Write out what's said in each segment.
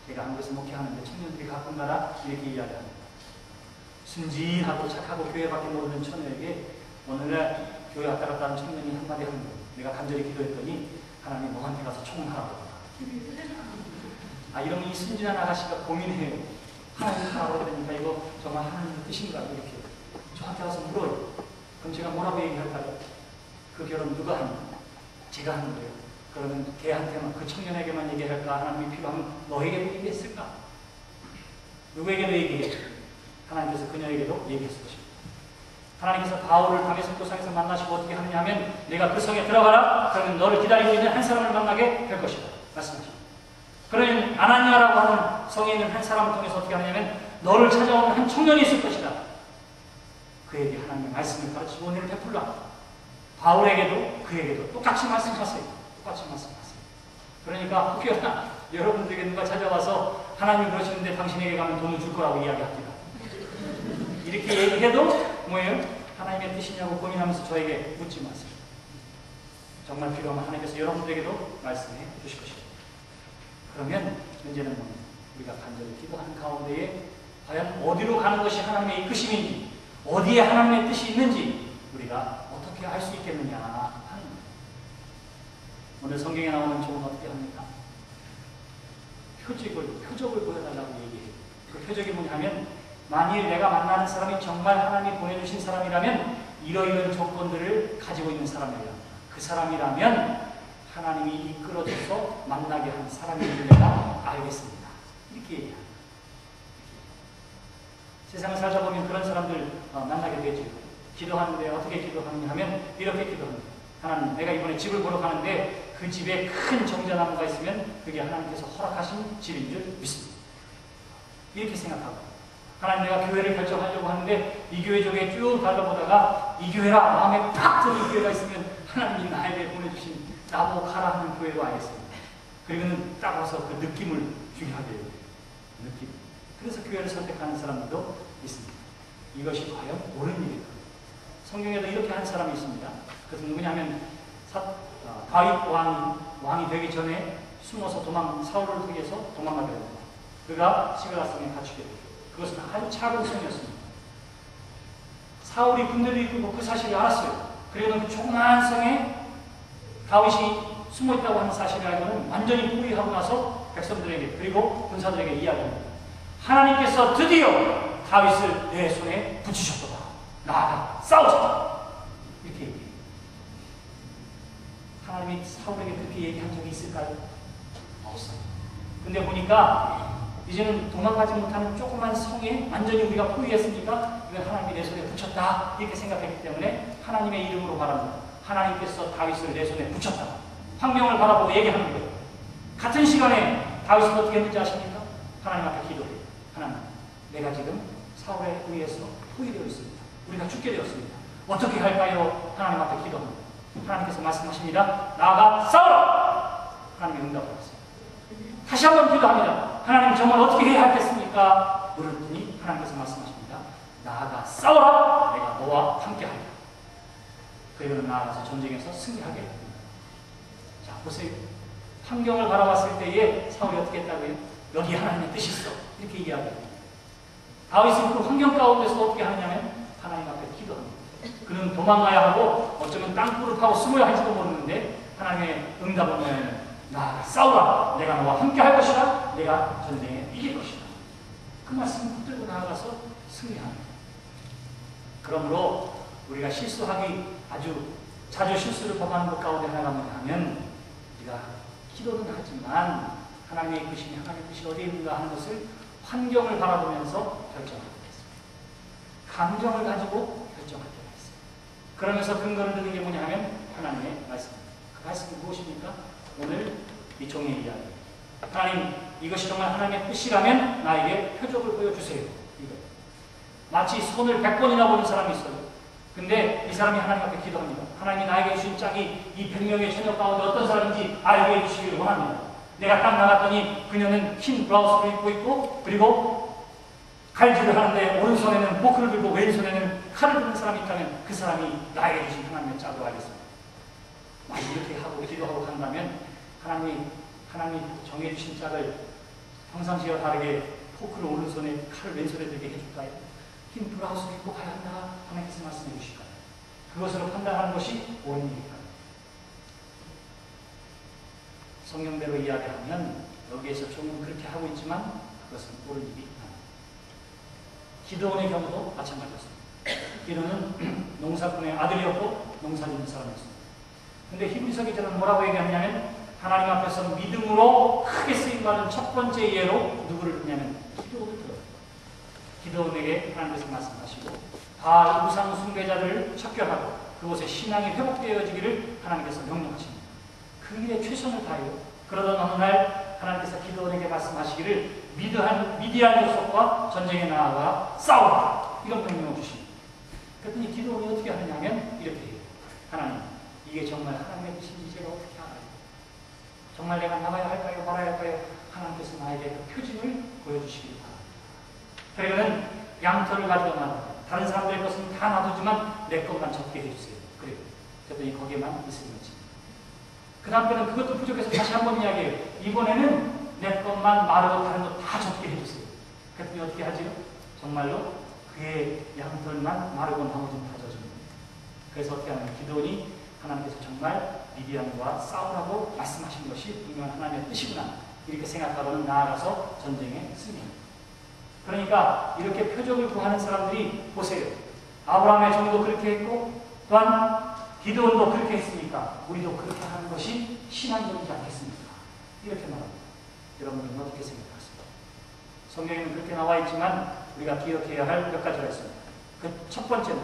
제가 한국에서 목회하는데 청년들이 가끔가다 이렇게 이야기합니다. 순진하고 착하고 교회밖에 모르는 처녀에게 오늘날 교회 왔다 갔다 하는 청년이 한마디 하는 거예요. 내가 간절히 기도했더니 하나님 너한테 가서 총하라고. 이러면 이 순진한 아가씨가 고민해요. 하나님 하라고 그러니까 이거 정말 하나님의 뜻인가 이렇게 저한테 와서 물어요. 그럼 제가 뭐라고 얘기할까요? 그 결혼 누가 하는 거예요? 제가 하는 거예요. 그러면 걔한테만, 그 청년에게만 얘기할까? 하나님이 필요하면 너에게도 얘기했을까? 누구에게도 얘기해? 하나님께서 그녀에게도 얘기했을 것입니다. 하나님께서 바울을 다메섹 성에서 만나시고 어떻게 하느냐 하면 내가 그 성에 들어가라. 그러면 너를 기다리고 있는 한 사람을 만나게 될 것이다. 말씀하십니다. 그러면 아나니아라고 하는 성에 있는 한 사람을 통해서 어떻게 하느냐면 너를 찾아오는 한 청년이 있을 것이다. 그에게 하나님의 말씀을 가르치고 은혜를 베풀라. 바울에게도 그에게도 똑같이 말씀하세요. 똑같이 말씀하세요. 그러니까 혹여나 여러분들에게 누가 찾아와서 하나님이 그러시는데 당신에게 가면 돈을 줄 거라고 이야기합니다. 이렇게 얘기해도 뭐예요? 하나님의 뜻이냐고 고민하면서 저에게 묻지 마세요. 정말 필요하면 하나님께서 여러분들에게도 말씀해 주실 것입니다. 그러면 문제는 뭐냐? 우리가 간절히 기도하는 가운데에 과연 어디로 가는 것이 하나님의 이끄심인지, 어디에 하나님의 뜻이 있는지 우리가 어떻게 알 수 있겠느냐 하는 거예요. 오늘 성경에 나오는 조언은 어떻게 합니까? 표적을 보여달라고 얘기해요. 그 표적이 뭐냐면 만일 내가 만나는 사람이 정말 하나님이 보내주신 사람이라면 이러이러한 조건들을 가지고 있는 사람이라. 그 사람이라면 하나님이 이끌어줘서 만나게 한 사람임을 내가 알겠습니다. 이렇게 얘기합니다. 세상을 살다 보면 그런 사람들 만나게 되죠. 기도하는데 어떻게 기도하느냐 하면 이렇게 기도합니다. 하나님, 내가 이번에 집을 보러 가는데 그 집에 큰 정자나무가 있으면 그게 하나님께서 허락하신 집인 줄 믿습니다. 이렇게 생각하고 하나님, 내가 교회를 결정하려고 하는데 이 교회 쪽에 쭉 달려보다가 이 교회라 마음에 팍 드는 교회가 있으면 하나님이 나에게 보내주신 나보고 가라 하는 교회로 알겠습니다. 그리고는 딱 와서 그 느낌을 중요하게 해요. 느낌. 그래서 교회를 선택하는 사람들도 있습니다. 이것이 과연 옳은 일일까? 성경에도 이렇게 한 사람이 있습니다. 그것은 누구냐면 다윗 왕이 되기 전에 숨어서 사울을 통해서 도망가게 됩니다. 그가 시글라성에 갇히게 됩니다. 그것은 한 작은 성이었습니다. 사울이 군대를 이끌고 그 사실을 알았어요. 그리고는 그 조그마한 성에 다윗이 숨어있다고 하는 사실을 알고는 완전히 포위하고 나서 백성들에게 그리고 군사들에게 이야기합니다. 하나님께서 드디어 다윗을 내 손에 붙이셨도다. 나아가 싸우자. 이렇게 얘기해요. 하나님이 사울에게 그렇게 얘기한 적이 있을까요? 없어요. 근데 보니까 이제는 도망가지 못하는 조그만 성에 완전히 우리가 포위했으니까 이건 하나님이 내 손에 붙였다. 이렇게 생각했기 때문에 하나님의 이름으로 말합니다. 하나님께서 다윗을 내 손에 붙였다. 환경을 바라보고 얘기하는 거예요. 같은 시간에 다윗은 어떻게 했는지 아십니까? 하나님 앞에 기도해요. 하나님, 내가 지금 사울에 의해서 포위되어 있습니다. 우리가 죽게 되었습니다. 어떻게 할까요? 하나님 앞에 기도합니다. 하나님께서 말씀하십니다. 나아가 싸우라! 하나님의 응답을 받았어요. 다시 한번 기도합니다. 하나님, 정말 어떻게 해야 하겠습니까? 물었더니 하나님께서 말씀하십니다. 나아가 싸우라! 내가 너와 함께하리라. 그리고 나아가서 전쟁에서 승리하게 됩니다. 자, 보세요. 환경을 바라봤을 때에 사울이 어떻게 했다고요? 여기 하나님의 뜻이 있어. 이렇게 이야기합니다. 다윗은 그 환경 가운데서 어떻게 하느냐면 하나님 앞에 기도합니다. 그는 도망가야 하고 어쩌면 땅굴을 파고 숨어야 할지도 모르는데 하나님의 응답은 뭐냐면 나아가 싸우라. 내가 너와 함께 할 것이다. 내가 전쟁에 이길 것이다. 그 말씀을 붙들고 나아가서 승리합니다. 그러므로 우리가 실수하기 아주 자주 실수를 범하는 것 가운데 하나가 뭐냐면 우리가 기도는 하지만 하나님의 뜻이 하나님의 뜻이 어디에 있는가 하는 것을 환경을 바라보면서 결정하게 됐습니다. 감정을 가지고 결정할 때가 있어요. 그러면서 근거를 드는 게 뭐냐 하면 하나님의 말씀입니다. 그 말씀이 무엇입니까? 오늘 이 종의 이야기. 하나님, 이것이 정말 하나님의 뜻이라면 나에게 표적을 보여주세요. 이거. 마치 손을 100번이나 보는 사람이 있어요. 근데 이 사람이 하나님 앞에 기도합니다. 하나님이 나에게 주신 짝이 이 100명의 처녀 가운데 어떤 사람인지 알게 해주시길 원합니다. 내가 딱 나갔더니 그녀는 흰 블라우스를 입고 있고 그리고 칼질을 하는데 오른손에는 포크를 들고 왼손에는 칼을 드는 사람이 있다면 그 사람이 나에게 주신 하나님의 짝으로 알겠습니다. 이렇게 하고 기도하고 간다면 하나님이 정해주신 짝을 평상시와 다르게 포크를 오른손에 칼을 왼손에 들게 해줄까요? 힘 브라우스 입고 가야 한다 하나님께서 말씀해 주실까요? 그것으로 판단하는 것이 옳은 일일까요? 성경대로 이야기하면 여기에서 조금 그렇게 하고 있지만 그것은 옳은 일이 아닙니다. 기드온의 경우도 마찬가지였습니다. 기드온은 농사꾼의 아들이었고 농사짓는 사람이었습니다. 근데 히브리서 기자는 뭐라고 얘기하냐면 하나님 앞에서 믿음으로 크게 쓰임받은 첫 번째 예로 누구를 듣냐면 기드온을 들어요. 기드온에게 하나님께서 말씀하시고 바알 우상 숭배자들을 척결하고 그곳에 신앙이 회복되어지기를 하나님께서 명령하십니다. 그 일에 최선을 다해요. 그러던 어느 날 하나님께서 기드온에게 말씀하시기를 미디안 족속과 전쟁에 나아가 싸우라 이런 명령을 주십니다. 그랬더니 기드온이 어떻게 하느냐면 이렇게 해요. 하나님 이게 정말 하나님의 뜻인지 제가 어떻게 알아요? 정말 내가 나가야 할까요? 말아야 할까요? 하나님께서 나에게 그 표징을 보여주시길 바랍니다. 그러면 양털을 가지고 나가 다른 사람들의 것은 다 놔두지만 내 것만 적게 해주세요. 그래요. 그랬더니 거기에만 있으면 그 다음 때는 그것도 부족해서 다시 한번 이야기해요. 이번에는 내 것만 마르고 다른 것 다 적게 해주세요. 그랬더니 어떻게 하지요? 정말로 그의 양털만 마르고 나머지는 다 젖습니다. 그래서 어떻게 하냐면 기드온이 하나님께서 정말 미디안과 싸우라고 말씀하신 것이 분명 하나님의 뜻이구나 이렇게 생각하고는 나아가서 전쟁에 승리합니다. 그러니까 이렇게 표적을 구하는 사람들이 보세요. 아브라함의 종도 그렇게 했고 또한 기드온도 그렇게 했으니까 우리도 그렇게 하는 것이 신앙적이지 않겠습니까? 이렇게 말합니다. 여러분들은 어떻게 생각하십니까? 성경에는 그렇게 나와 있지만 우리가 기억해야 할 몇 가지가 있습니다. 그 첫 번째는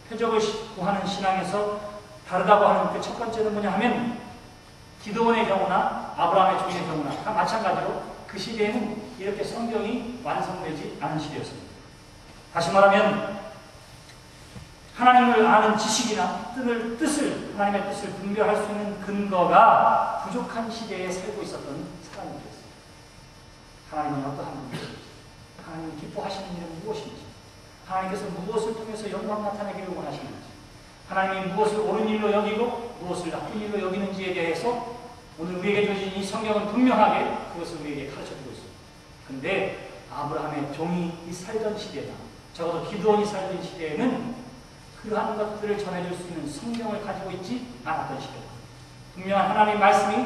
표적을 구하는 신앙에서 다르다고 하는 그 첫 번째는 뭐냐 하면 기드온의 경우나 아브라함의 종의 경우나 다 마찬가지로 그 시대에는 이렇게 성경이 완성되지 않은 시대였습니다. 다시 말하면 하나님을 아는 지식이나 하나님의 뜻을 분별할 수 있는 근거가 부족한 시대에 살고 있었던 사람들이었습니다. 하나님은 어떠한 분이신지, 하나님이 기뻐하시는 일은 무엇인지, 하나님께서 무엇을 통해서 영광 나타내기를 원하시는지, 하나님이 무엇을 옳은 일로 여기고 무엇을 나쁜 일로 여기는지에 대해서 오늘 우리에게 주어진 이 성경은 분명하게 그것을 우리에게 가르쳐주고 있습니다. 그런데 아브라함의 종이 살던 시대나 적어도 기드온이 살던 시대에는 그러한 것들을 전해줄 수 있는 성경을 가지고 있지 않았던 시대입니다. 분명한 하나님의 말씀이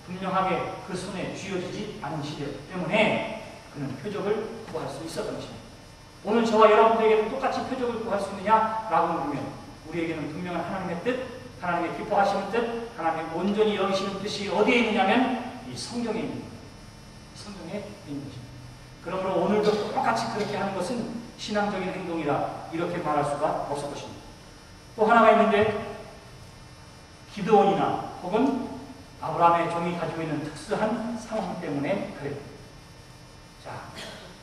분명하게 그 손에 쥐어지지 않은 시대이기 때문에 그는 표적을 구할 수 있었던 것입니다. 오늘 저와 여러분들에게도 똑같이 표적을 구할 수 있느냐라고 물으면 우리에게는 분명한 하나님의 뜻, 하나님의 기뻐하시는 뜻, 하나님의 온전히 여기시는 뜻이 어디에 있느냐면 이 성경에 있는 거예요. 성경에 있는 것입니다. 그러므로 오늘도 똑같이 그렇게 하는 것은 신앙적인 행동이라 이렇게 말할 수가 없을 것입니다. 또 하나가 있는데 기드온이나 혹은 아브라함의 종이 가지고 있는 특수한 상황 때문에 그래요. 자,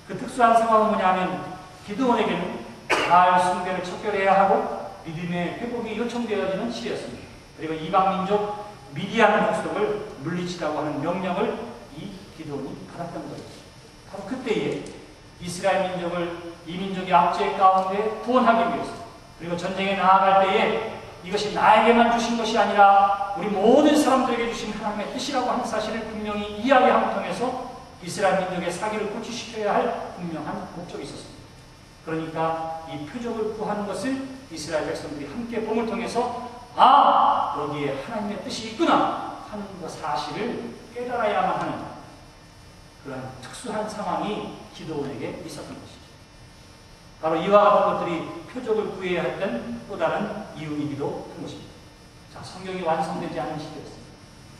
그 특수한 상황은 뭐냐 하면 기드온에게는 바알 숭배를 척결해야 하고 믿음의 회복이 요청되어지는 시대였습니다. 그리고 이방 민족 미디안 족속을 물리치라고 하는 명령을 이 기드온이 받았던 거예요. 바로 그때에 이스라엘 민족을 이 민족의 압제 가운데 구원하기 위해서 그리고 전쟁에 나아갈 때에 이것이 나에게만 주신 것이 아니라 우리 모든 사람들에게 주신 하나님의 뜻이라고 하는 사실을 분명히 이야기함을 통해서 이스라엘 민족의 사기를 고치시켜야 할 분명한 목적이 있었습니다. 그러니까 이 표적을 구하는 것을 이스라엘 백성들이 함께 봄을 통해서 여기에 하나님의 뜻이 있구나 하는 그 사실을 깨달아야만 하는 그런 특수한 상황이 기드온에게 있었던 것이죠. 바로 이와 같은 것들이 표적을 구해야 했던 또 다른 이유이기도 한 것입니다. 자, 성경이 완성되지 않은 시대였습니다.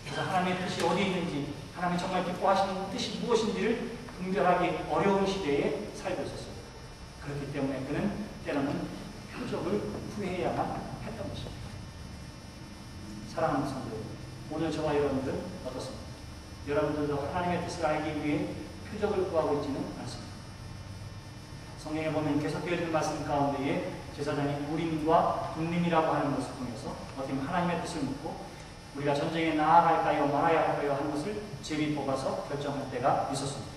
그래서 하나님의 뜻이 어디에 있는지, 하나님이 정말 기뻐하시는 뜻이 무엇인지를 분별하기 어려운 시대에 살고 있었습니다. 그렇기 때문에 그는 때로는 표적을 구해야만 했던 것입니다. 사랑하는 성도 여러분, 오늘 저와 여러분들은 어떻습니까? 여러분들도 하나님의 뜻을 알기 위해 표적을 구하고 있지는 않습니다. 성경에 보면 계속되어지는 말씀 가운데에 제사장이 우림과 둠림이라고 하는 것을 통해서 어떻게 보면 하나님의 뜻을 묻고 우리가 전쟁에 나아갈까요 말아야 할까요 하는 것을 제비 뽑아서 결정할 때가 있었습니다.